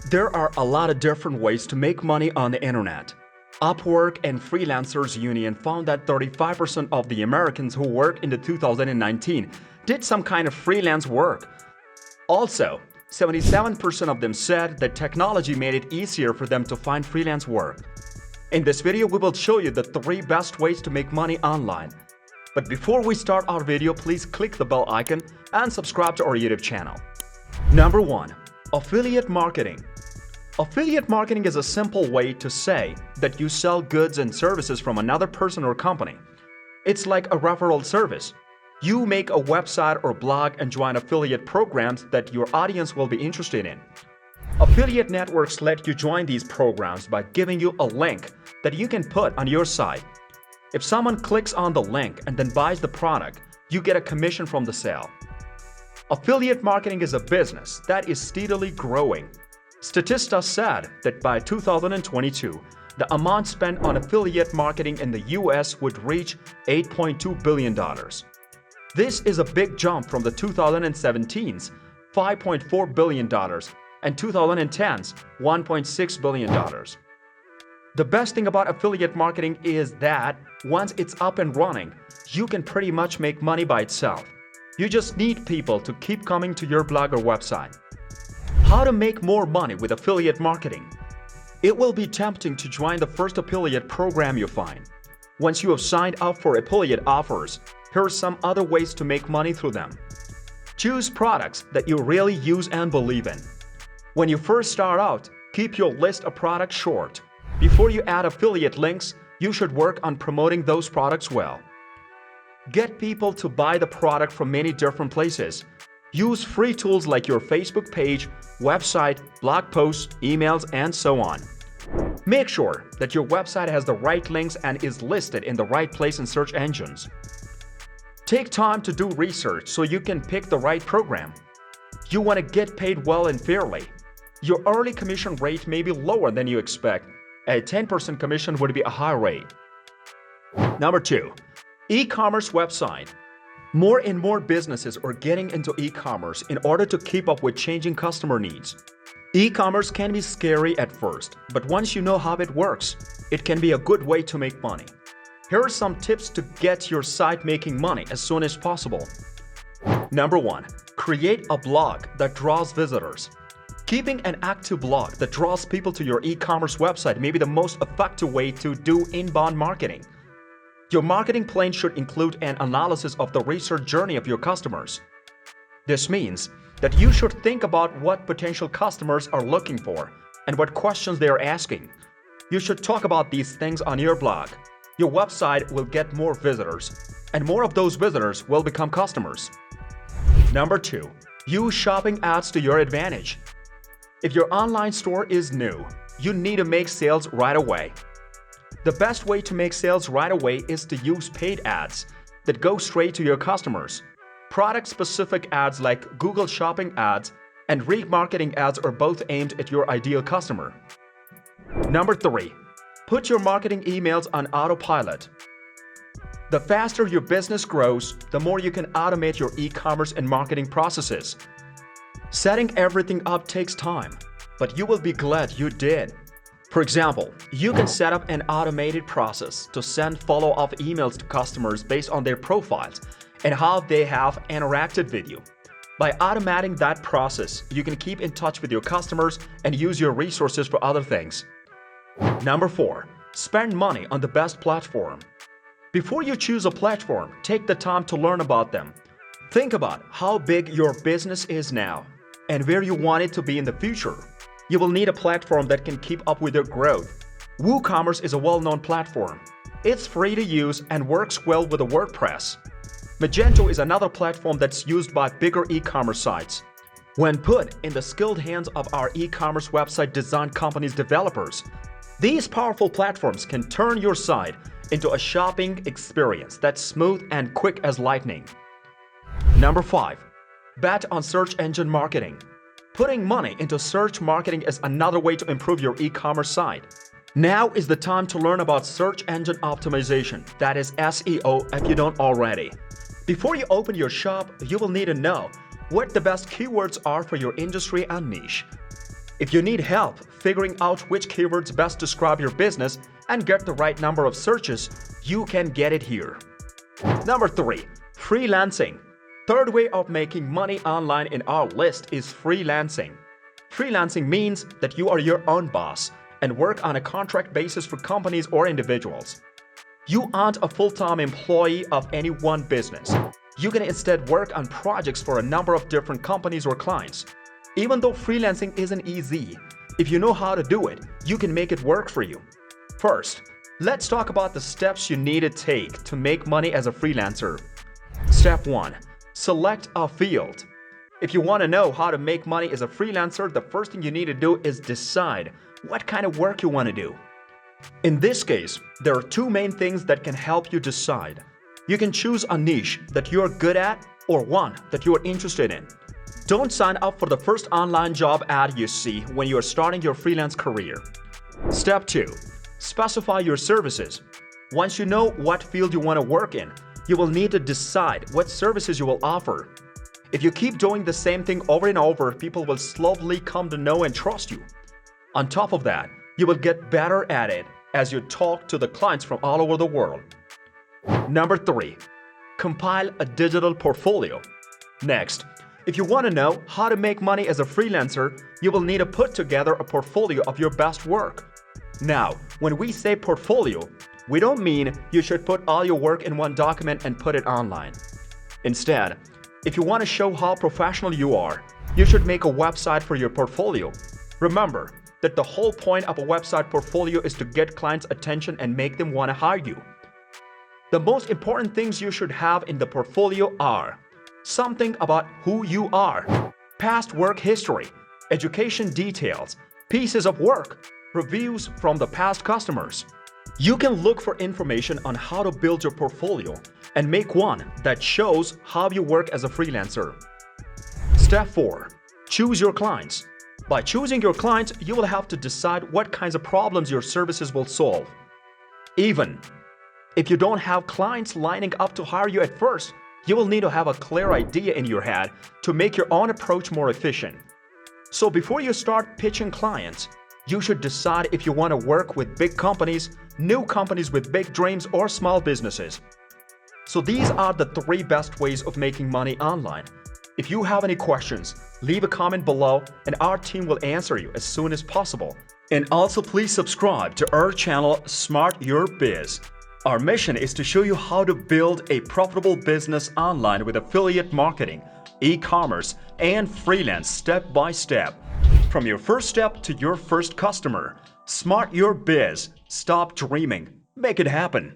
There are a lot of different ways to make money on the internet. Upwork and Freelancers Union found that 35% of the Americans who worked in the 2019 did some kind of freelance work. Also, 77% of them said that technology made it easier for them to find freelance work. In this video, we will show you the 3 best ways to make money online. But before we start our video, please click the bell icon and subscribe to our YouTube channel. Number 1. Affiliate marketing. Affiliate marketing is a simple way to say that you sell goods and services from another person or company. It's like a referral service. You make a website or blog and join affiliate programs that your audience will be interested in. Affiliate networks let you join these programs by giving you a link that you can put on your site. If someone clicks on the link and then buys the product, you get a commission from the sale. Affiliate marketing is a business that is steadily growing. Statista said that by 2022, the amount spent on affiliate marketing in the US would reach $8.2 billion. This is a big jump from the 2017's $5.4 billion and 2010's $1.6 billion. The best thing about affiliate marketing is that once it's up and running, you can pretty much make money by itself. You just need people to keep coming to your blog or website. How to make more money with affiliate marketing? It will be tempting to join the first affiliate program you find. Once you have signed up for affiliate offers, here are some other ways to make money through them. Choose products that you really use and believe in. When you first start out, keep your list of products short. Before you add affiliate links, you should work on promoting those products well. Get people to buy the product from many different places. Use free tools like your Facebook page, website, blog posts, emails, and so on. Make sure that your website has the right links and is listed in the right place in search engines. Take time to do research so you can pick the right program. You want to get paid well and fairly. Your early commission rate may be lower than you expect. A 10% commission would be a high rate. Number 2. E-commerce website. More and more businesses are getting into e-commerce in order to keep up with changing customer needs. E-commerce can be scary at first, but once you know how it works, it can be a good way to make money. Here are some tips to get your site making money as soon as possible. Number 1. Create a blog that draws visitors. Keeping an active blog that draws people to your e-commerce website may be the most effective way to do inbound marketing. Your marketing plan should include an analysis of the research journey of your customers. This means that you should think about what potential customers are looking for and what questions they are asking. You should talk about these things on your blog. Your website will get more visitors, and more of those visitors will become customers. Number 2. Use shopping ads to your advantage. If your online store is new, you need to make sales right away. The best way to make sales right away is to use paid ads that go straight to your customers. Product-specific ads like Google Shopping ads and remarketing ads are both aimed at your ideal customer. Number 3. Put your marketing emails on autopilot. The faster your business grows, the more you can automate your e-commerce and marketing processes. Setting everything up takes time, but you will be glad you did. For example, you can set up an automated process to send follow-up emails to customers based on their profiles and how they have interacted with you. By automating that process, you can keep in touch with your customers and use your resources for other things. Number 4. Spend money on the best platform. Before you choose a platform, take the time to learn about them. Think about how big your business is now and where you want it to be in the future. You will need a platform that can keep up with your growth. WooCommerce is a well-known platform. It's free to use and works well with the WordPress. Magento is another platform that's used by bigger e-commerce sites. When put in the skilled hands of our e-commerce website design company's developers, these powerful platforms can turn your site into a shopping experience that's smooth and quick as lightning. Number 5. Bet on search engine marketing. Putting money into search marketing is another way to improve your e-commerce site. Now is the time to learn about search engine optimization, that is SEO, if you don't already. Before you open your shop, you will need to know what the best keywords are for your industry and niche. If you need help figuring out which keywords best describe your business and get the right number of searches, you can get it here. Number 3. Freelancing. Third way of making money online in our list is freelancing. Freelancing means that you are your own boss and work on a contract basis for companies or individuals. You aren't a full-time employee of any one business. You can instead work on projects for a number of different companies or clients. Even though freelancing isn't easy, if you know how to do it, you can make it work for you. First, let's talk about the steps you need to take to make money as a freelancer. Step 1. Select a field. If you want to know how to make money as a freelancer, the first thing you need to do is decide what kind of work you want to do. In this case, there are two main things that can help you decide. You can choose a niche that you're good at or one that you're interested in. Don't sign up for the first online job ad you see when you're starting your freelance career. Step 2. Specify your services. Once you know what field you want to work in, you will need to decide what services you will offer. If you keep doing the same thing over and over, people will slowly come to know and trust you. On top of that, you will get better at it as you talk to the clients from all over the world. Number 3. Compile a digital portfolio. Next, if you want to know how to make money as a freelancer, you will need to put together a portfolio of your best work. Now, when we say portfolio, we don't mean you should put all your work in one document and put it online. Instead, if you want to show how professional you are, you should make a website for your portfolio. Remember that the whole point of a website portfolio is to get clients' attention and make them want to hire you. The most important things you should have in the portfolio are something about who you are, past work history, education details, pieces of work, reviews from the past customers. You can look for information on how to build your portfolio and make one that shows how you work as a freelancer. Step 4. Choose your clients. By choosing your clients, you will have to decide what kinds of problems your services will solve. Even if you don't have clients lining up to hire you at first, you will need to have a clear idea in your head to make your own approach more efficient. So before you start pitching clients, you should decide if you want to work with big companies, new companies with big dreams, or small businesses. So these are the 3 best ways of making money online. If you have any questions, leave a comment below and our team will answer you as soon as possible. And also please subscribe to our channel SmartYourBiz. Our mission is to show you how to build a profitable business online with affiliate marketing, e-commerce, and freelance step by step. From your first step to your first customer, SmartYourBiz. Stop dreaming. Make it happen.